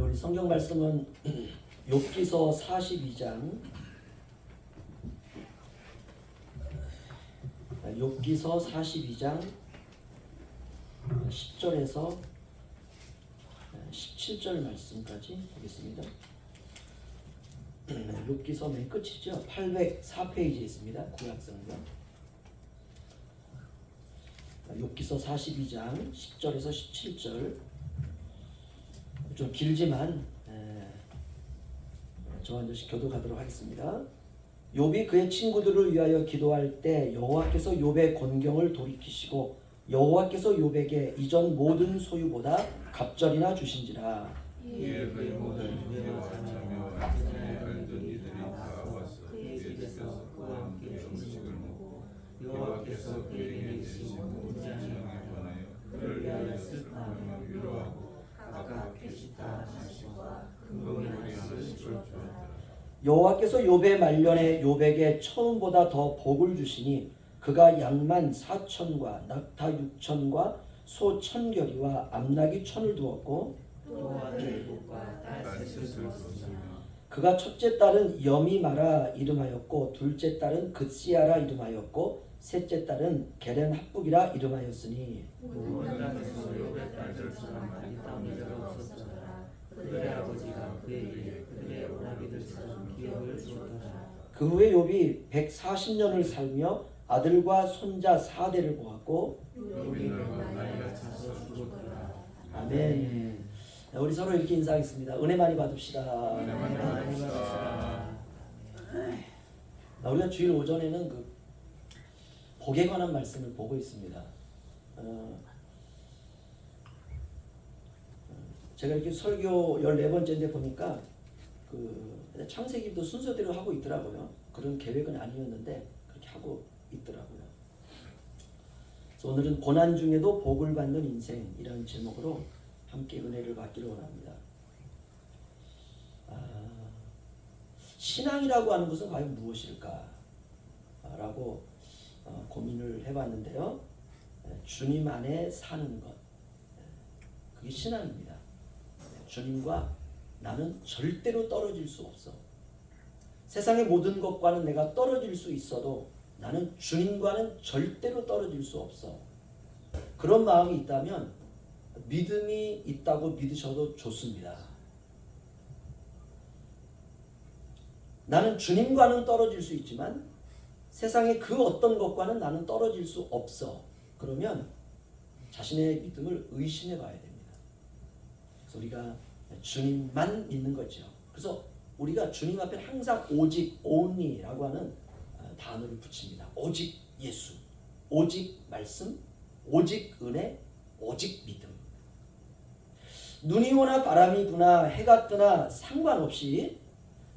우리 성경 말씀은 욥기서 42장 욥기서 42장 10절에서 17절 말씀까지 보겠습니다. 욥기서 맨 끝이죠. 804페이지에 있습니다. 구약성경. 욥기서 42장 10절에서 17절. 좀 길지만 저 한 절씩 교독하도록 하겠습니다. 욥이 그의 친구들을 위하여 기도할 때 여호와께서 욥의 곤경을 돌이키시고 여호와께서 욥에게 이전 모든 소유보다 갑절이나 주신지라. 이에 그의 모든 유대와 자녀와 아테네에 알던 이들이 다 와서 그의 집에서 그와 함께 음식을 먹고 여호와께서 그에게 내리신 모든 재앙에 관하여 그를 위하여 슬퍼하며 위로하고 각각 계시다 하시고 근본을 위하여 시를 주었다. 여호와께서 욥의 말년에 욥에게 처음보다 더 복을 주시니 그가 양만 4천과 낙타 6천과 소 1,000결이와 암나귀 1,000을 두었고 또 아들 7과 딸 3을 두었으며 그가 첫째 딸은 여미마라 이름하였고 둘째 딸은 긋시아라 이름하였고 셋째 딸은 게렌 합북이라 이름하였으니 모든 땅에서 욥의 딸들처럼 많이 따온 자가 없었더라. 그들의 아버지가 그에게 그들의 오라비들처럼 기업을 주었더라. 그 후에 욥이 140년을 살며 아들과 손자 4대를 보았고 욥이 나이가 차서 죽었더라. 아멘. 우리 서로 이렇게 인사하겠습니다. 은혜 많이 받읍시다. 은혜 많이 받읍시다. 우리가 주일 오전에는 그 복에 관한 말씀을 보고 있습니다. 제가 이렇게 설교 14번째인데 보니까 그 창세기도 순서대로 하고 있더라고요. 그런 계획은 아니었는데 그렇게 하고 있더라고요. 그래서 오늘은 고난 중에도 복을 받는 인생이라는 제목으로 함께 은혜를 받기를 원합니다. 신앙이라고 하는 것은 과연 무엇일까? 라고 고민을 해봤는데요. 주님 안에 사는 것, 그게 신앙입니다. 주님과 나는 절대로 떨어질 수 없어. 세상의 모든 것과는 내가 떨어질 수 있어도 나는 주님과는 절대로 떨어질 수 없어. 그런 마음이 있다면 믿음이 있다고 믿으셔도 좋습니다. 나는 주님과는 떨어질 수 있지만 세상의 그 어떤 것과는 나는 떨어질 수 없어. 그러면 자신의 믿음을 의심해 봐야 됩니다. 그래서 우리가 주님만 믿는 거죠. 그래서 우리가 주님 앞에 항상 오직 only라고 하는 단어를 붙입니다. 오직 예수, 오직 말씀, 오직 은혜, 오직 믿음. 눈이 오나 바람이 부나 해가 뜨나 상관없이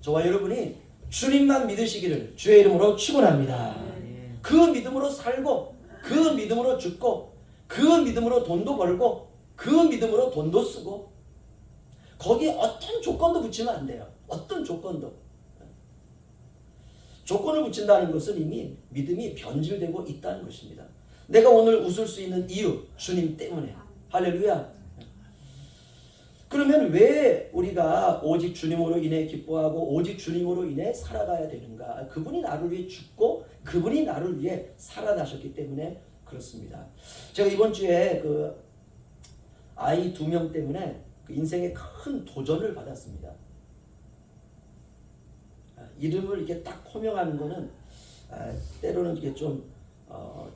저와 여러분이 주님만 믿으시기를 주의 이름으로 축원합니다. 그 믿음으로 살고 그 믿음으로 죽고 그 믿음으로 돈도 벌고 그 믿음으로 돈도 쓰고 거기에 어떤 조건도 붙이면 안 돼요. 어떤 조건도. 조건을 붙인다는 것은 이미 믿음이 변질되고 있다는 것입니다. 내가 오늘 웃을 수 있는 이유 주님 때문에. 할렐루야. 그러면 왜 우리가 오직 주님으로 인해 기뻐하고 오직 주님으로 인해 살아가야 되는가? 그분이 나를 위해 죽고 그분이 나를 위해 살아나셨기 때문에 그렇습니다. 제가 이번 주에 그 아이 2명 때문에 그 인생에 큰 도전을 받았습니다. 이름을 이렇게 딱 호명하는 거는 때로는 이게 좀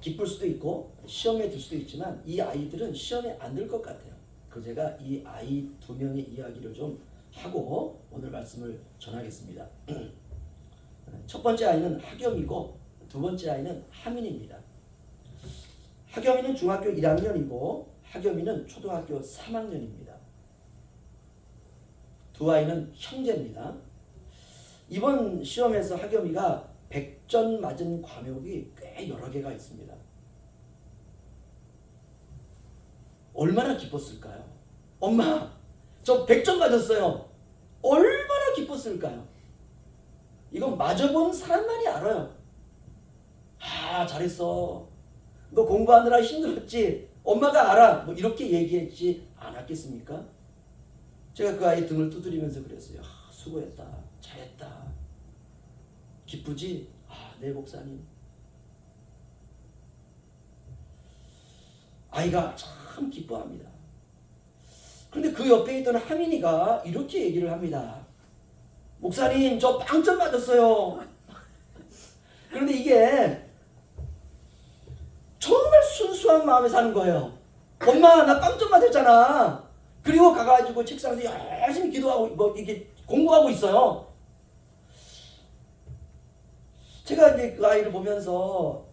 기쁠 수도 있고 시험에 들 수도 있지만 이 아이들은 시험에 안 들 것 같아요. 그래서 제가 이 아이 2명의 이야기를 좀 하고 오늘 말씀을 전하겠습니다. 첫 번째 아이는 하겸이고 두 번째 아이는 하민입니다. 하겸이는 중학교 1학년이고 하겸이는 초등학교 3학년입니다. 두 아이는 형제입니다. 이번 시험에서 하겸이가 100점 맞은 과목이 꽤 여러 개가 있습니다. 얼마나 기뻤을까요? 엄마, 저 100점 맞았어요. 얼마나 기뻤을까요? 이건 맞아본 사람만이 알아요. 아, 잘했어. 너 공부하느라 힘들었지? 엄마가 알아. 뭐 이렇게 얘기했지 않았겠습니까? 제가 그 아이 등을 두드리면서 그랬어요. 수고했다. 잘했다. 기쁘지? 네 목사님. 아이가 참 기뻐합니다. 그런데 그 옆에 있던 하민이가 이렇게 얘기를 합니다. 목사님, 저 빵점 맞았어요. 그런데 이게 정말 순수한 마음에 사는 거예요. 엄마, 나 빵점 맞았잖아. 그리고 가가지고 책상에서 열심히 기도하고 이게 공부하고 있어요. 제가 이제 그 아이를 보면서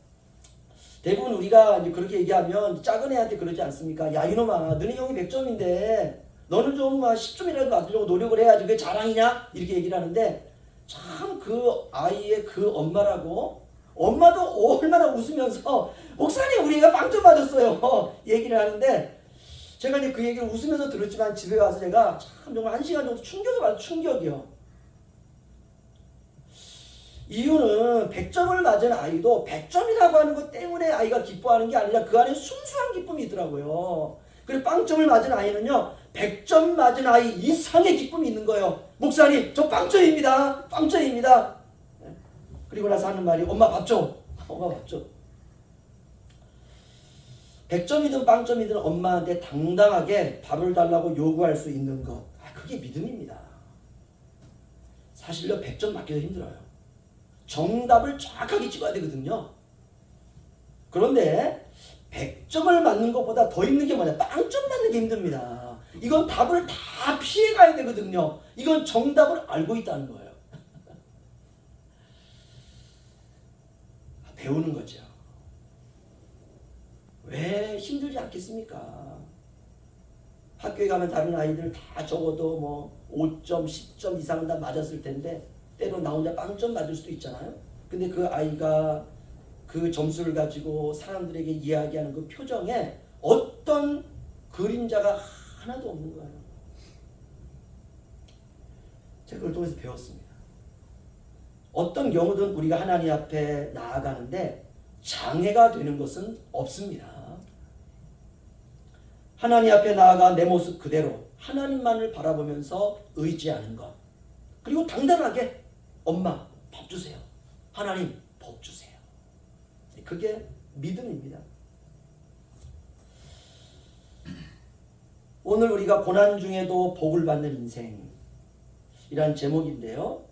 대부분 우리가 이제 그렇게 얘기하면 작은 애한테 그러지 않습니까? 야, 이놈아, 너네 형이 100점인데 너는 좀 10점이라도 맞으려고 노력을 해야지 그게 자랑이냐? 이렇게 얘기를 하는데 참 그 아이의 그 엄마라고 엄마도 얼마나 웃으면서 목사님 우리 애가 빵점 맞았어요 얘기를 하는데 제가 이제 그 얘기를 웃으면서 들었지만 집에 와서 제가 참 정말 1시간 정도 충격을 받아요. 충격이요. 이유는 100점을 맞은 아이도 100점이라고 하는 것 때문에 아이가 기뻐하는 게 아니라 그 안에 순수한 기쁨이 있더라고요. 그리고 빵점을 맞은 아이는요 100점 맞은 아이 이상의 기쁨이 있는 거예요. 목사님 저 빵점입니다. 빵점입니다. 그리고 나서 하는 말이 엄마 밥 줘. 엄마 밥 줘. 100점이든 빵점이든 엄마한테 당당하게 밥을 달라고 요구할 수 있는 것. 그게 믿음입니다. 사실요 100점 맞기도 힘들어요. 정답을 정확하게 찍어야 되거든요. 그런데 100점을 맞는 것보다 더 힘든 게 뭐냐? 빵점 맞는 게 힘듭니다. 이건 답을 다 피해가야 되거든요. 이건 정답을 알고 있다는 거예요. 배우는 거죠. 왜 힘들지 않겠습니까? 학교에 가면 다른 아이들 다 적어도 뭐 5점, 10점 이상은 다 맞았을 텐데 때로 나 혼자 빵점 맞을 수도 있잖아요. 근데 그 아이가 그 점수를 가지고 사람들에게 이야기하는 그 표정에 어떤 그림자가 하나도 없는 거예요. 제가 그걸 통해서 배웠습니다. 어떤 경우든 우리가 하나님 앞에 나아가는데 장애가 되는 것은 없습니다. 하나님 앞에 나아가 내 모습 그대로 하나님만을 바라보면서 의지하는 것. 그리고 당당하게 엄마 밥 주세요. 하나님 복 주세요. 그게 믿음입니다. 오늘 우리가 고난 중에도 복을 받는 인생이란 제목인데요.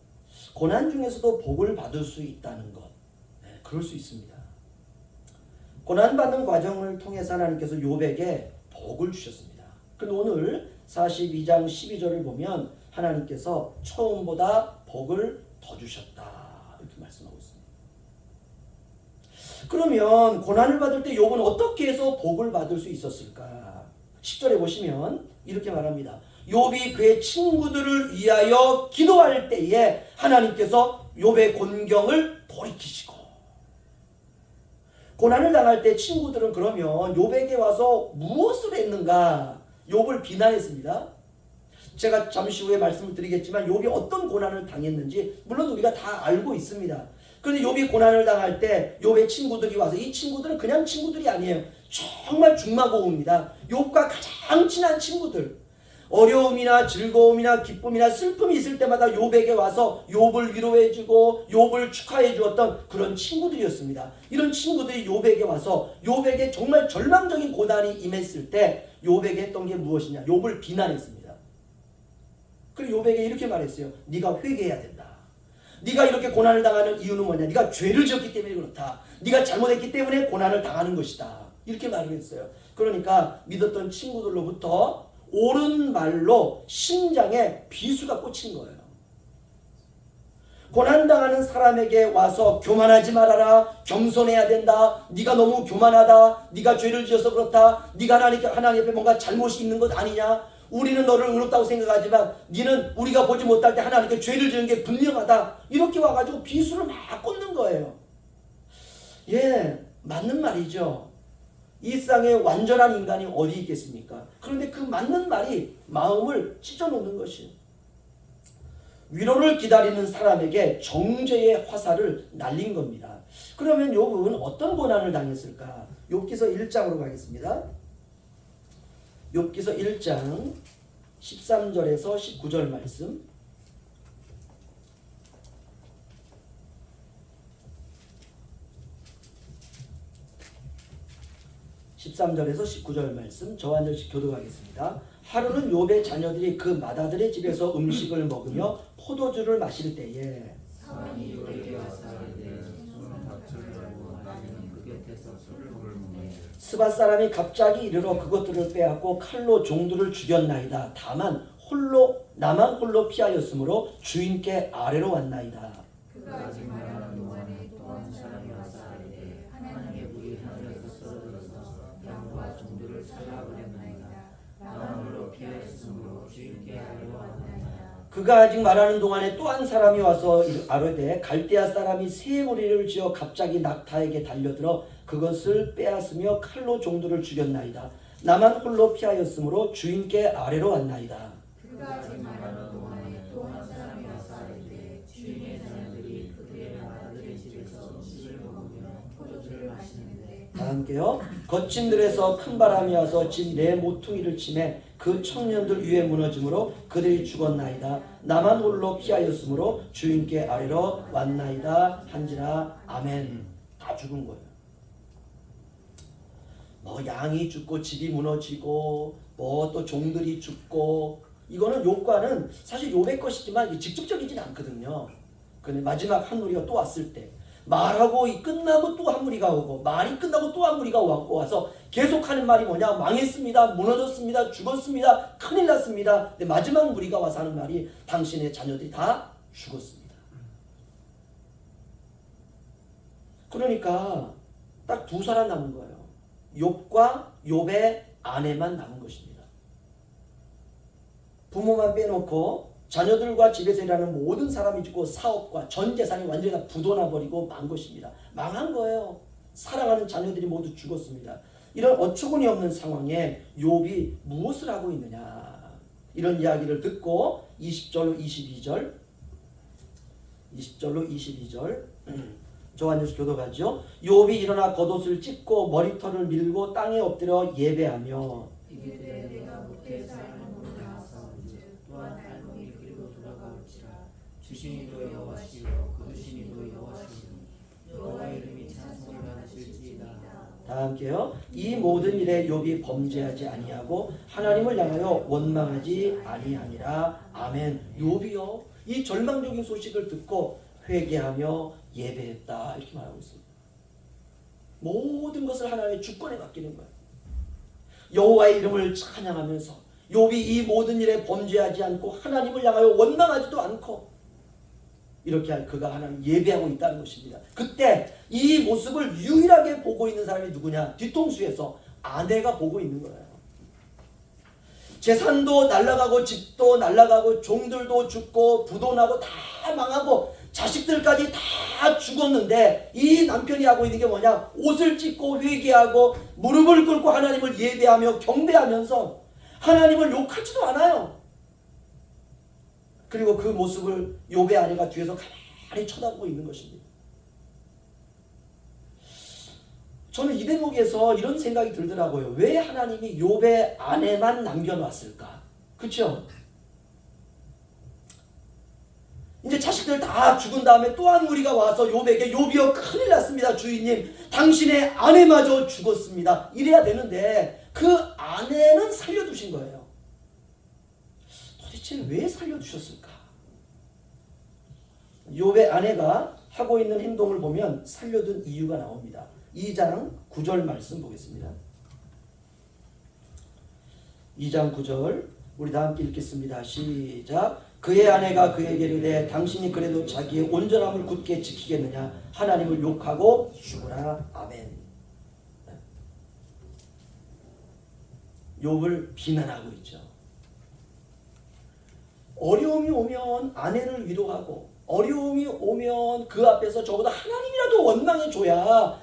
고난 중에서도 복을 받을 수 있다는 것. 그럴 수 있습니다. 고난받는 과정을 통해서 하나님께서 욥에게 복을 주셨습니다. 그런데 오늘 42장 12절을 보면 하나님께서 처음보다 복을 더 주셨다 이렇게 말씀하고 있습니다. 그러면 고난을 받을 때 욥은 어떻게 해서 복을 받을 수 있었을까? 10절에 보시면 이렇게 말합니다. 욥이 그의 친구들을 위하여 기도할 때에 하나님께서 욥의 곤경을 돌이키시고, 고난을 당할 때 친구들은 그러면 욥에게 와서 무엇을 했는가? 욥을 비난했습니다. 제가 잠시 후에 말씀을 드리겠지만 욥이 어떤 고난을 당했는지 물론 우리가 다 알고 있습니다. 그런데 욥이 고난을 당할 때 욥의 친구들이 와서, 이 친구들은 그냥 친구들이 아니에요. 정말 중마고우입니다. 욥과 가장 친한 친구들, 어려움이나 즐거움이나 기쁨이나 슬픔이 있을 때마다 욥에게 와서 욥을 위로해주고 욥을 축하해 주었던 그런 친구들이었습니다. 이런 친구들이 욥에게 와서 욥에게 정말 절망적인 고난이 임했을 때 욥에게 했던 게 무엇이냐? 욥을 비난했습니다. 그리고 욥에게 이렇게 말했어요. 네가 회개해야 된다. 네가 이렇게 고난을 당하는 이유는 뭐냐? 네가 죄를 지었기 때문에 그렇다. 네가 잘못했기 때문에 고난을 당하는 것이다. 이렇게 말을 했어요. 그러니까 믿었던 친구들로부터 옳은 말로 심장에 비수가 꽂힌 거예요. 고난당하는 사람에게 와서 교만하지 말아라, 겸손해야 된다, 네가 너무 교만하다, 네가 죄를 지어서 그렇다, 네가 하나님 앞에 뭔가 잘못이 있는 것 아니냐, 우리는 너를 의롭다고 생각하지만 네는 우리가 보지 못할 때 하나님께 죄를 지은 게 분명하다, 이렇게 와가지고 비수를 막 꽂는 거예요. 예, 맞는 말이죠. 이 세상에 완전한 인간이 어디 있겠습니까? 그런데 그 맞는 말이 마음을 찢어놓는 것이에요. 위로를 기다리는 사람에게 정죄의 화살을 날린 겁니다. 그러면 욥은 어떤 고난을 당했을까? 욥기서 1장으로 가겠습니다. 욥기서 1장 13절에서 19절 말씀. 13절에서 19절 말씀 저와 한 절씩 교독하겠습니다. 하루는 욥의 자녀들이 그 맏아들의 집에서 음식을 먹으며 포도주를 마실 때에 사람이 욥에게 와서 이르되 손은 밭을 열고 나는 그 곁에서 술을 먹는데 스밧 사람이 갑자기 이르러 그것들을 빼앗고 칼로 종들을 죽였나이다. 다만 나만 홀로 피하였으므로 주인께 아래로 왔나이다. 그가 아직 말하는 동안에 또 한 사람이 와서 이르되 하나님의 불이 하늘에서 쏟아져서 양과 종들을 살라버렸나이다. 나만 홀로 피하였으므로 주인께 아래로 왔나이다. 그가 아직 말하는 동안에 또 한 사람이 와서 아뢰되 갈대아 사람이 새 무리를 지어 갑자기 낙타에게 달려들어 그것을 빼앗으며 칼로 종들을 죽였나이다. 나만 홀로 피하였으므로 주인께 아래로 왔나이다. 그가 아직 말하는 동안에 또 한 사람이 와서 이르되 주인의 자녀들이 그들의 맏아들의 집에서 음식을 먹으며 포도주를 마시는데 다 함께요. 거친 들에서 큰 바람이 와서 집 내 모퉁이를 치매 그 청년들 위에 무너짐으로 그들이 죽었나이다. 나만 홀로 피하였으므로 주인께 아래로 왔나이다 한지라. 아멘. 다 죽은 거예요. 뭐 양이 죽고 집이 무너지고 뭐 또 종들이 죽고, 이거는 욥과는 사실 욥의 것이지만 이게 직접적이진 않거든요. 근데 마지막 한 무리가 또 왔을 때 말하고 끝나고 또 한 무리가 오고 말이 끝나고 또 한 무리가 와서 계속하는 말이 뭐냐? 망했습니다. 무너졌습니다. 죽었습니다. 큰일 났습니다. 근데 마지막 무리가 와서 하는 말이 당신의 자녀들이 다 죽었습니다. 그러니까 딱 두 사람 남은 거예요. 욥과 욥의 아내만 남은 것입니다. 부모만 빼놓고 자녀들과 집에서 일하는 모든 사람이 죽고 사업과 전 재산이 완전히 다 부도나버리고 만 것입니다. 망한 거예요. 사랑하는 자녀들이 모두 죽었습니다. 이런 어처구니 없는 상황에 욥이 무엇을 하고 있느냐, 이런 이야기를 듣고 20절로 22절 저와 한절씩 교독하죠. 욥이 일어나 겉옷을 찢고 머리털을 밀고 땅에 엎드려 예배하며 이르되 내가 못해서 알몸으로 나왔사온즉 또한 알몸이 그리고 돌아가올지라. 주신이도 여호와시요 거두신이도 여호와시니 여호와의 이름이 찬송을 받으실지이다. 다 함께요. 이 모든 일에 욥이 범죄하지 아니하고 하나님을 향하여 원망하지 아니하니라. 아멘. 욥이요 이 절망적인 소식을 듣고 회개하며 예배했다, 이렇게 말하고 있습니다. 모든 것을 하나님의 주권에 맡기는 거예요. 여호와의 이름을 찬양하면서 욥이 이 모든 일에 범죄하지 않고 하나님을 향하여 원망하지도 않고 이렇게 할 그가 하나님 예배하고 있다는 것입니다. 그때 이 모습을 유일하게 보고 있는 사람이 누구냐? 뒤통수에서 아내가 보고 있는 거예요. 재산도 날아가고 집도 날아가고 종들도 죽고 부도 나고 다 망하고 자식들까지 다 죽었는데 이 남편이 하고 있는 게 뭐냐? 옷을 찢고 회개하고 무릎을 꿇고 하나님을 예배하며 경배하면서 하나님을 욕하지도 않아요. 그리고 그 모습을 욥의 아내가 뒤에서 가만히 쳐다보고 있는 것입니다. 저는 이 대목에서 이런 생각이 들더라고요. 왜 하나님이 욥의 아내만 남겨놨을까? 그렇죠? 이제 자식들 다 죽은 다음에 또 한 무리가 와서 욥에게 욥이여 큰일 났습니다. 주인님, 당신의 아내마저 죽었습니다. 이래야 되는데 그 아내는 살려두신 거예요. 도대체 왜 살려두셨을까? 욥의 아내가 하고 있는 행동을 보면 살려둔 이유가 나옵니다. 2장 9절 말씀 보겠습니다. 2장 9절 우리 다 함께 읽겠습니다. 시작. 그의 아내가 그에게 이르되 당신이 그래도 자기의 온전함을 굳게 지키겠느냐? 하나님을 욕하고 죽으라. 아멘. 욥을 비난하고 있죠. 어려움이 오면 아내를 위로하고 어려움이 오면 그 앞에서 적어도 하나님이라도 원망해줘야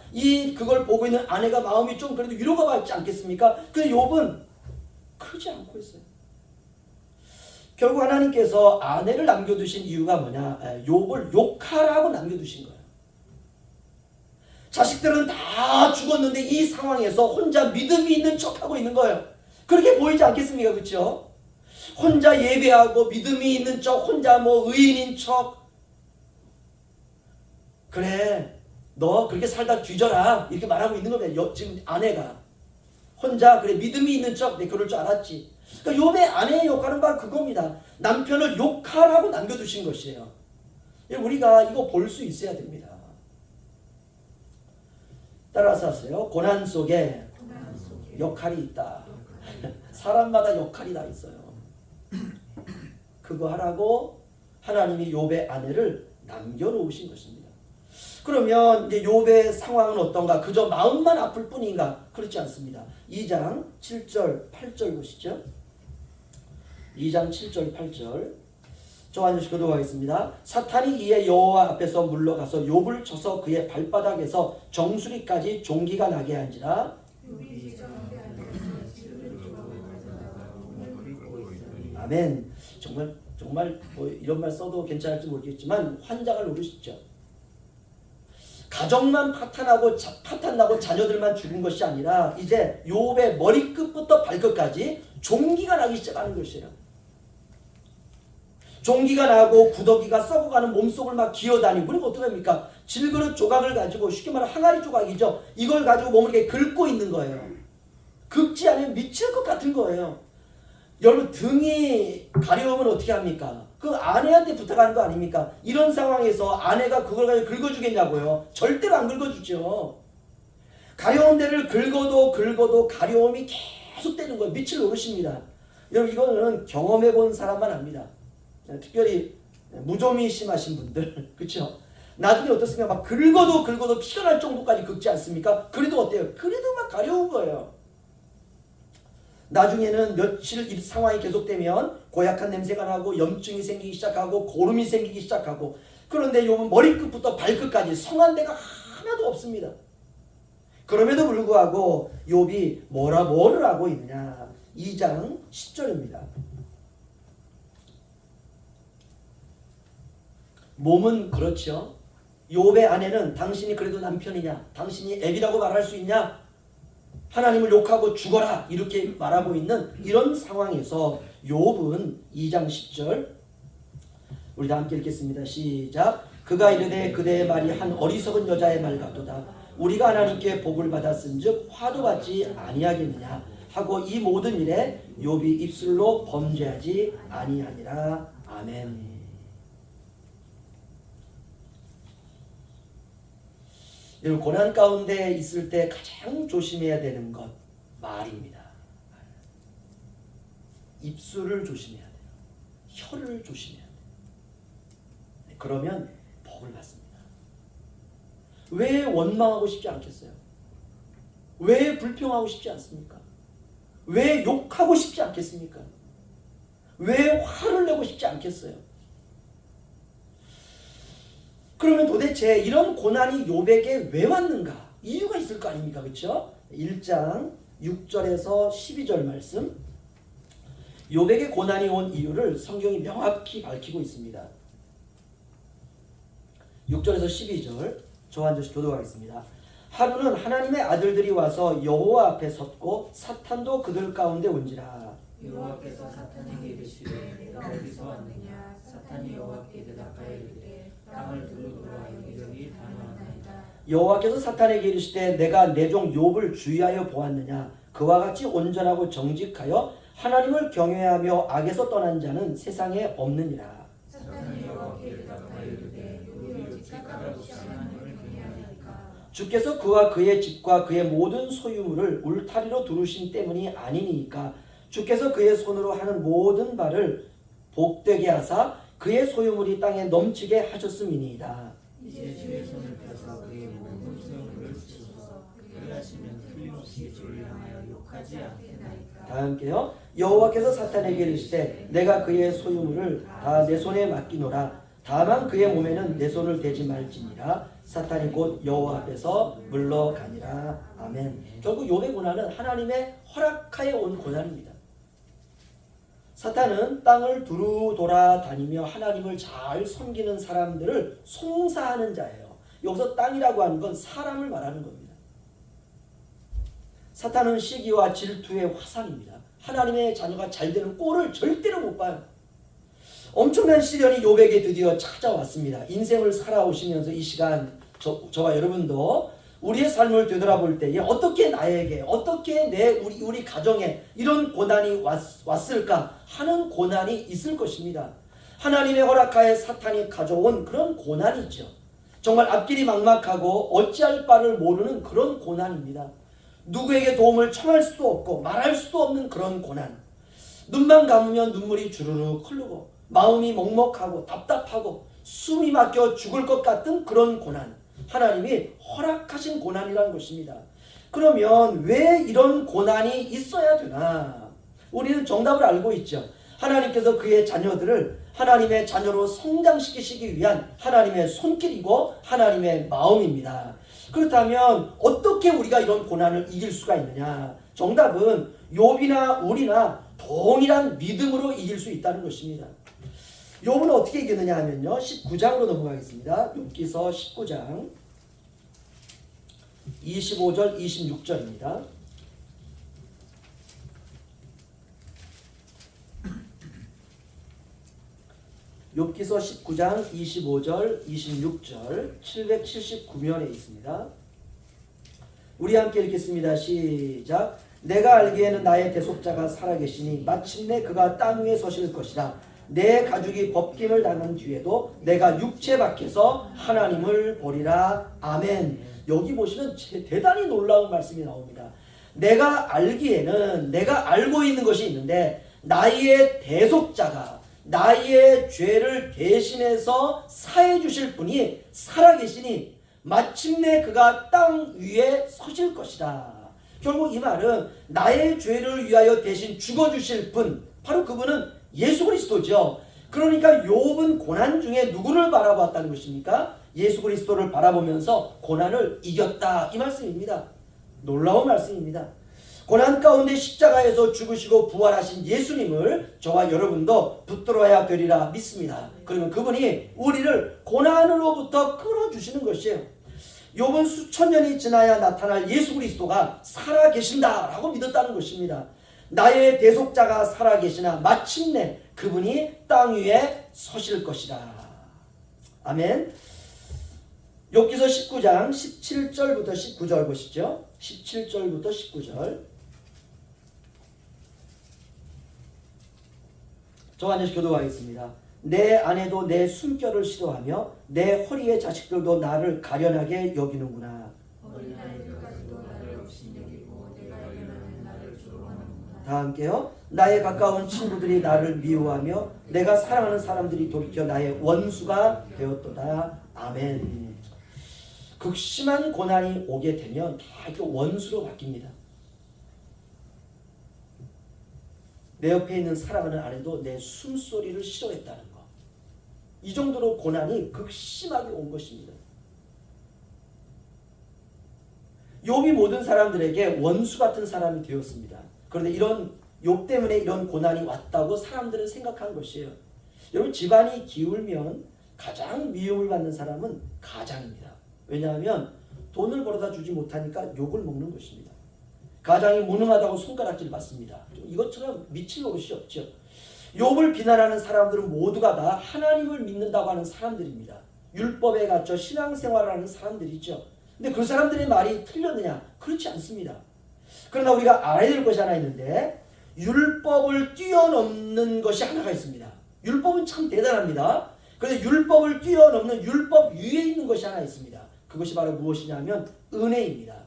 그걸 보고 있는 아내가 마음이 좀 그래도 위로가 받지 않겠습니까? 근데 욥은 그러지 않고 있어요. 결국 하나님께서 아내를 남겨두신 이유가 뭐냐? 욥을 욕하라고 남겨두신 거예요. 자식들은 다 죽었는데 이 상황에서 혼자 믿음이 있는 척하고 있는 거예요. 그렇게 보이지 않겠습니까? 그렇죠? 혼자 예배하고 믿음이 있는 척, 혼자 뭐 의인인 척. 그래, 너 그렇게 살다 뒤져라. 이렇게 말하고 있는 겁니다. 지금 아내가. 혼자 그래 믿음이 있는 척, 내 그럴 줄 알았지. 그러니까 욥의 아내의 역할은 바로 그겁니다. 남편을 욕하라고 남겨두신 것이에요. 우리가 이거 볼 수 있어야 됩니다. 따라서 하세요. 고난 속에 역할이 있다. 사람마다 역할이 다 있어요. 그거 하라고 하나님이 욥의 아내를 남겨놓으신 것입니다. 그러면 이제 욥의 상황은 어떤가? 그저 마음만 아플 뿐인가? 그렇지 않습니다. 2장 7절 8절 보시죠. 2장 7절 8절 저와 함께 교독하겠습니다. 사탄이 이에 여호와 앞에서 물러가서 욥을 쳐서 그의 발바닥에서 정수리까지 종기가 나게 한지라. 아멘. 정말 뭐 이런 말 써도 괜찮을지 모르겠지만 환장을 노리시죠. 가정만 파탄나고 자녀들만 죽은 것이 아니라 이제 욥의 머리끝부터 발끝까지 종기가 나기 시작하는 것이에요. 종기가 나고 구더기가 썩어가는 몸속을 막 기어다니고. 그리고 어떻게 합니까? 질그릇 조각을 가지고, 쉽게 말하면 항아리 조각이죠. 이걸 가지고 몸을 이렇게 긁고 있는 거예요. 긁지 않으면 미칠 것 같은 거예요. 여러분, 등이 가려우면 어떻게 합니까? 그 아내한테 부탁하는 거 아닙니까? 이런 상황에서 아내가 그걸 가지고 긁어주겠냐고요? 절대로 안 긁어주죠. 가려운 데를 긁어도 가려움이 계속 되는 거예요. 미칠 노릇입니다. 여러분, 이거는 경험해본 사람만 압니다. 특별히 무좀이 심하신 분들, 그렇죠? 나중에 어떻습니까? 막 긁어도 피가 날 정도까지 긁지 않습니까? 그래도 어때요? 그래도 막 가려운 거예요. 나중에는 며칠 이 상황이 계속되면 고약한 냄새가 나고 염증이 생기기 시작하고 고름이 생기기 시작하고. 그런데 욥은 머리끝부터 발끝까지 성한 데가 하나도 없습니다. 그럼에도 불구하고 욥이 뭐를 하고 있느냐? 2장 10절입니다. 몸은 그렇죠. 욥의 아내는 당신이 그래도 남편이냐? 당신이 애비라고 말할 수 있냐? 하나님을 욕하고 죽어라 이렇게 말하고 있는 이런 상황에서 욥은 2장 10절 우리 다 함께 읽겠습니다. 시작. 그가 이르되 그대의 말이 한 어리석은 여자의 말 같도다. 우리가 하나님께 복을 받았은즉 화도 받지 아니하겠느냐 하고 이 모든 일에 욥이 입술로 범죄하지 아니하니라. 아멘. 여러분, 고난 가운데 있을 때 가장 조심해야 되는 것 말입니다. 입술을 조심해야 돼요. 혀를 조심해야 돼요. 그러면 복을 받습니다. 왜 원망하고 싶지 않겠어요? 왜 불평하고 싶지 않습니까? 왜 욕하고 싶지 않겠습니까? 왜 화를 내고 싶지 않겠어요? 그러면 도대체 이런 고난이 욥에게 왜 왔는가? 이유가 있을 거 아닙니까? 그렇죠? 1장 6절에서 12절 말씀. 욥에게 고난이 온 이유를 성경이 명확히 밝히고 있습니다. 6절에서 12절 저와 함께 교독하겠습니다. 하루는 하나님의 아들들이 와서 여호와 앞에 섰고 사탄도 그들 가운데 온지라. 여호와께서 사탄에게 이르시되 내가 어디서 왔느냐? 사탄이 여호와께 대답하여 이르되 땅을 두루두라 여기저기 다녀왔나이다. 여호와께서 사탄에게 이르시되 내가 내 종 욥을 주의하여 보았느냐? 그와 같이 온전하고 정직하여 하나님을 경외하며 악에서 떠난 자는 세상에 없느니라. 사탄이 여호와께 대답하여 이르되 욥이 어찌 까닭없이 하나님을 경외하리까? 주께서 그와 그의 집과 그의 모든 소유물을 울타리로 두르신 때문이 아니니까 주께서 그의 손으로 하는 모든 바를 복되게 하사 그의 소유물이 땅에 넘치게 하셨음이니이다. 이제 주의 손을 펴서 그의 모든 소유물을 주소서. 그리하시면 틀림없이 주를 향하여 욕하지 않겠나이까. 다 함께요. 여호와께서 사탄에게 이르시되 내가 그의 소유물을 다 내 손에 맡기노라. 다만 그의 몸에는 내 손을 대지 말지니라. 사탄이 곧 여호와 앞에서 물러가니라. 아멘. 결국 욥의 고난은 하나님의 허락하에 온 고난입니다. 사탄은 땅을 두루 돌아다니며 하나님을 잘 섬기는 사람들을 송사하는 자예요. 여기서 땅이라고 하는 건 사람을 말하는 겁니다. 사탄은 시기와 질투의 화상입니다. 하나님의 자녀가 잘 되는 꼴을 절대로 못 봐요. 엄청난 시련이 욥에게 드디어 찾아왔습니다. 인생을 살아오시면서 이 시간 저와 여러분도 우리의 삶을 되돌아볼 때에 어떻게 나에게, 어떻게 우리 가정에 이런 고난이 왔을까 하는 고난이 있을 것입니다. 하나님의 허락하에 사탄이 가져온 그런 고난이죠. 정말 앞길이 막막하고 어찌할 바를 모르는 그런 고난입니다. 누구에게 도움을 청할 수도 없고 말할 수도 없는 그런 고난. 눈만 감으면 눈물이 주르륵 흐르고 마음이 먹먹하고 답답하고 숨이 막혀 죽을 것 같은 그런 고난. 하나님이 허락하신 고난이라는 것입니다. 그러면 왜 이런 고난이 있어야 되나? 우리는 정답을 알고 있죠. 하나님께서 그의 자녀들을 하나님의 자녀로 성장시키시기 위한 하나님의 손길이고 하나님의 마음입니다. 그렇다면 어떻게 우리가 이런 고난을 이길 수가 있느냐? 정답은 욥이나 우리나 동일한 믿음으로 이길 수 있다는 것입니다. 욥은 어떻게 이겼느냐 하면요. 19장으로 넘어가겠습니다. 욥기서 19장 25절 26절입니다. 욥기서 19장 25절 26절 779면에 있습니다. 우리 함께 읽겠습니다. 시작. 내가 알기에는 나의 대속자가 살아계시니 마침내 그가 땅 위에 서실 것이라. 내 가죽이 벗김을 당한 뒤에도 내가 육체 밖에서 하나님을 보리라. 아멘. 여기 보시면 대단히 놀라운 말씀이 나옵니다. 내가 알기에는, 내가 알고 있는 것이 있는데 나의 대속자가 나의 죄를 대신해서 사해 주실 분이 살아계시니 마침내 그가 땅 위에 서실 것이다. 결국 이 말은 나의 죄를 위하여 대신 죽어주실 분, 바로 그분은 예수 그리스도죠. 그러니까 욥은 고난 중에 누구를 바라봤다는 것입니까? 예수 그리스도를 바라보면서 고난을 이겼다, 이 말씀입니다. 놀라운 말씀입니다. 고난 가운데 십자가에서 죽으시고 부활하신 예수님을 저와 여러분도 붙들어야 되리라 믿습니다. 그러면 그분이 우리를 고난으로부터 끌어주시는 것이에요. 욥은 수천 년이 지나야 나타날 예수 그리스도가 살아계신다라고 믿었다는 것입니다. 나의 대속자가 살아계시나 마침내 그분이 땅 위에 서실 것이다. 아멘. 욥기서 19장 17절부터 19절 보시죠. 17절부터 19절. 저와 같이 교도하겠습니다. 내 아내도 내 숨결을 싫어하며 내 허리의 자식들도 나를 가련하게 여기는구나. 다 함께요. 나의 가까운 친구들이 나를 미워하며 내가 사랑하는 사람들이 돌이켜 나의 원수가 되었도다. 아멘. 극심한 고난이 오게 되면 다 이렇게 원수로 바뀝니다. 내 옆에 있는 사랑하는 아내도 내 숨소리를 싫어했다는 것. 이 정도로 고난이 극심하게 온 것입니다. 욥이 모든 사람들에게 원수 같은 사람이 되었습니다. 그런데 이런 욥 때문에 이런 고난이 왔다고 사람들은 생각한 것이에요. 여러분, 집안이 기울면 가장 미움을 받는 사람은 가장입니다. 왜냐하면 돈을 벌어다 주지 못하니까 욕을 먹는 것입니다. 가장이 무능하다고 손가락질 받습니다. 이것처럼 미칠 노릇이 없죠. 욥을 비난하는 사람들은 모두가 다 하나님을 믿는다고 하는 사람들입니다. 율법에 갇혀 신앙생활을 하는 사람들이죠. 근데 그 사람들의 말이 틀렸느냐? 그렇지 않습니다. 그러나 우리가 알아야 될 것이 하나 있는데 율법을 뛰어넘는 것이 하나가 있습니다. 율법은 참 대단합니다. 그런데 율법을 뛰어넘는 율법 위에 있는 것이 하나 있습니다. 그것이 바로 무엇이냐면 은혜입니다.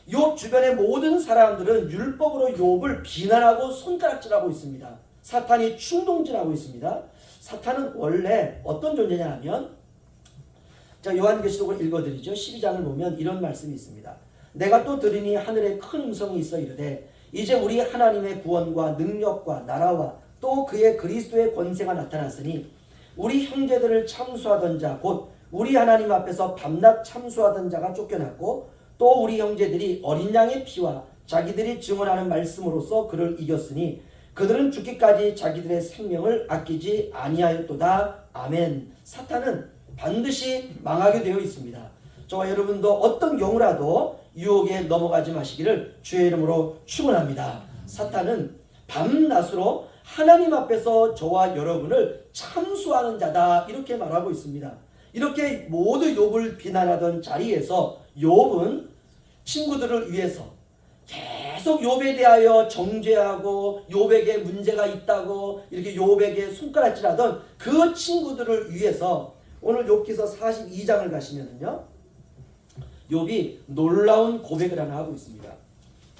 욥 주변의 모든 사람들은 율법으로 욥을 비난하고 손가락질하고 있습니다. 사탄이 충동질하고 있습니다. 사탄은 원래 어떤 존재냐 하면, 자, 요한계시록을 읽어드리죠. 12장을 보면 이런 말씀이 있습니다. 내가 또 들으니 하늘에 큰 음성이 있어 이르되 이제 우리 하나님의 구원과 능력과 나라와 또 그의 그리스도의 권세가 나타났으니 우리 형제들을 참수하던 자 곧 우리 하나님 앞에서 밤낮 참수하던 자가 쫓겨났고 또 우리 형제들이 어린 양의 피와 자기들이 증언하는 말씀으로써 그를 이겼으니 그들은 죽기까지 자기들의 생명을 아끼지 아니하였도다. 아멘. 사탄은 반드시 망하게 되어 있습니다. 저와 여러분도 어떤 경우라도 유혹에 넘어가지 마시기를 주의 이름으로 축원합니다. 사탄은 밤낮으로 하나님 앞에서 저와 여러분을 참수하는 자다 이렇게 말하고 있습니다. 이렇게 모두 욥을 비난하던 자리에서 욥은 친구들을 위해서 계속 욥에 대하여 정죄하고 욥에게 문제가 있다고 이렇게 욥에게 손가락질하던 그 친구들을 위해서 오늘 욥기서 42장을 가시면은요, 욥이 놀라운 고백을 하나 하고 있습니다.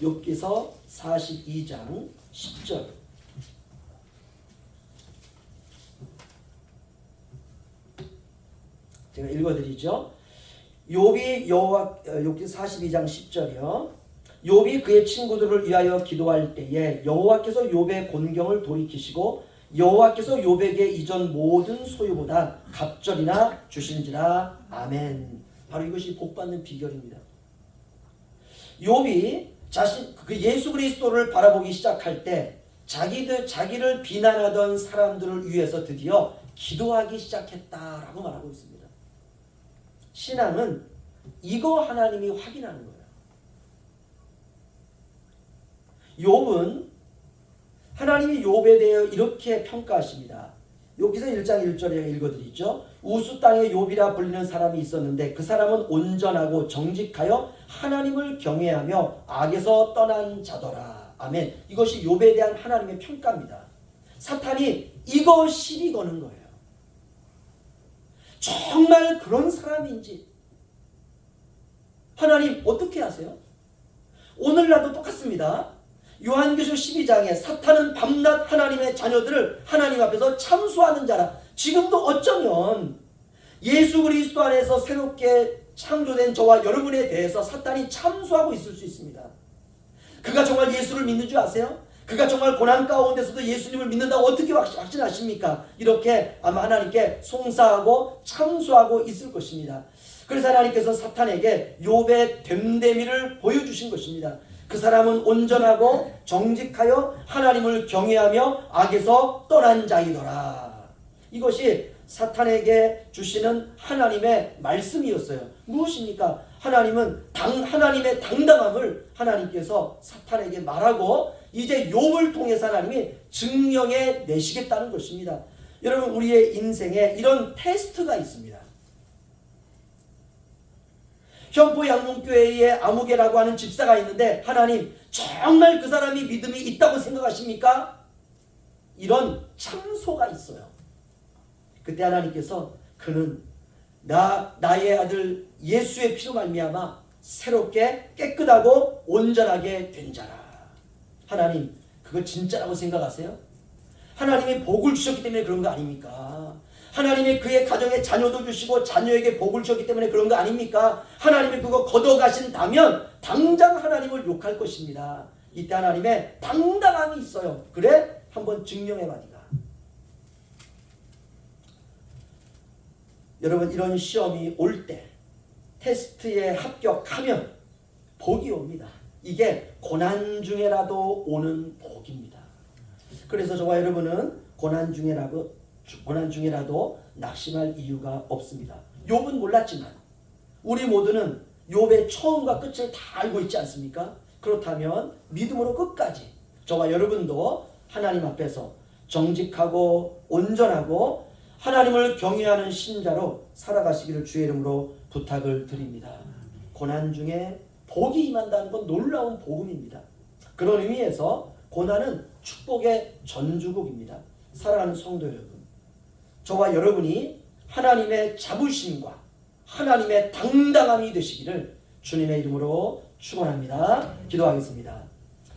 욥기서 42장 10절. 제가 읽어드리죠. 욥기 42장 10절이요. 욥이 그의 친구들을 위하여 기도할 때에 여호와께서 욥의 곤경을 돌이키시고 여호와께서 욥에게 이전 모든 소유보다 갑절이나 주신지라. 아멘. 바로 이것이 복받는 비결입니다. 욥이 그 예수 그리스도를 바라보기 시작할 때 자기를 비난하던 사람들을 위해서 드디어 기도하기 시작했다라고 말하고 있습니다. 신앙은 이거 하나님이 확인하는 거예요. 욥은 하나님이 욥에 대해 이렇게 평가하십니다. 욥기서 1장 1절에 읽어드리죠. 우수 땅에 욥이라 불리는 사람이 있었는데 그 사람은 온전하고 정직하여 하나님을 경외하며 악에서 떠난 자더라. 아멘. 이것이 욥에 대한 하나님의 평가입니다. 사탄이 이거 시비 거는 거예요. 정말 그런 사람인지 하나님 어떻게 하세요? 오늘날도 똑같습니다. 요한계시록 12장에 사탄은 밤낮 하나님의 자녀들을 하나님 앞에서 참수하는 자라. 지금도 어쩌면 예수 그리스도 안에서 새롭게 창조된 저와 여러분에 대해서 사탄이 참수하고 있을 수 있습니다. 그가 정말 예수를 믿는 줄 아세요? 그가 정말 고난 가운데서도 예수님을 믿는다고 어떻게 확신하십니까? 이렇게 아마 하나님께 송사하고 참수하고 있을 것입니다. 그래서 하나님께서 사탄에게 욥의 됨됨이를 보여주신 것입니다. 그 사람은 온전하고 정직하여 하나님을 경외하며 악에서 떠난 자이더라. 이것이 사탄에게 주시는 하나님의 말씀이었어요. 무엇입니까? 하나님의 당당함을 하나님께서 사탄에게 말하고 이제 욥을 통해서 하나님이 증명해 내시겠다는 것입니다. 여러분, 우리의 인생에 이런 테스트가 있습니다. 현포양문교회에 아무개라고 하는 집사가 있는데 하나님 정말 그 사람이 믿음이 있다고 생각하십니까? 이런 참소가 있어요. 그때 하나님께서 그는 나의 아들 예수의 피로 말미암아 새롭게 깨끗하고 온전하게 된 자라. 하나님 그거 진짜라고 생각하세요? 하나님이 복을 주셨기 때문에 그런 거 아닙니까? 하나님이 그의 가정에 자녀도 주시고 자녀에게 복을 주셨기 때문에 그런 거 아닙니까? 하나님이 그거 걷어가신다면 당장 하나님을 욕할 것입니다. 이때 하나님의 당당함이 있어요. 그래? 한번 증명해봐 네가. 여러분, 이런 시험이 올 때 테스트에 합격하면 복이 옵니다. 이게 고난 중에라도 오는 복입니다. 그래서 저와 여러분은 고난 중에라도 낙심할 이유가 없습니다. 욥은 몰랐지만 우리 모두는 욥의 처음과 끝을 다 알고 있지 않습니까? 그렇다면 믿음으로 끝까지 저와 여러분도 하나님 앞에서 정직하고 온전하고 하나님을 경외하는 신자로 살아가시기를 주의 이름으로 부탁을 드립니다. 고난 중에 복이 임한다는 건 놀라운 복음입니다. 그런 의미에서 고난은 축복의 전주곡입니다. 사랑하는 성도 여러분, 저와 여러분이 하나님의 자부심과 하나님의 당당함이 되시기를 주님의 이름으로 축원합니다. 기도하겠습니다.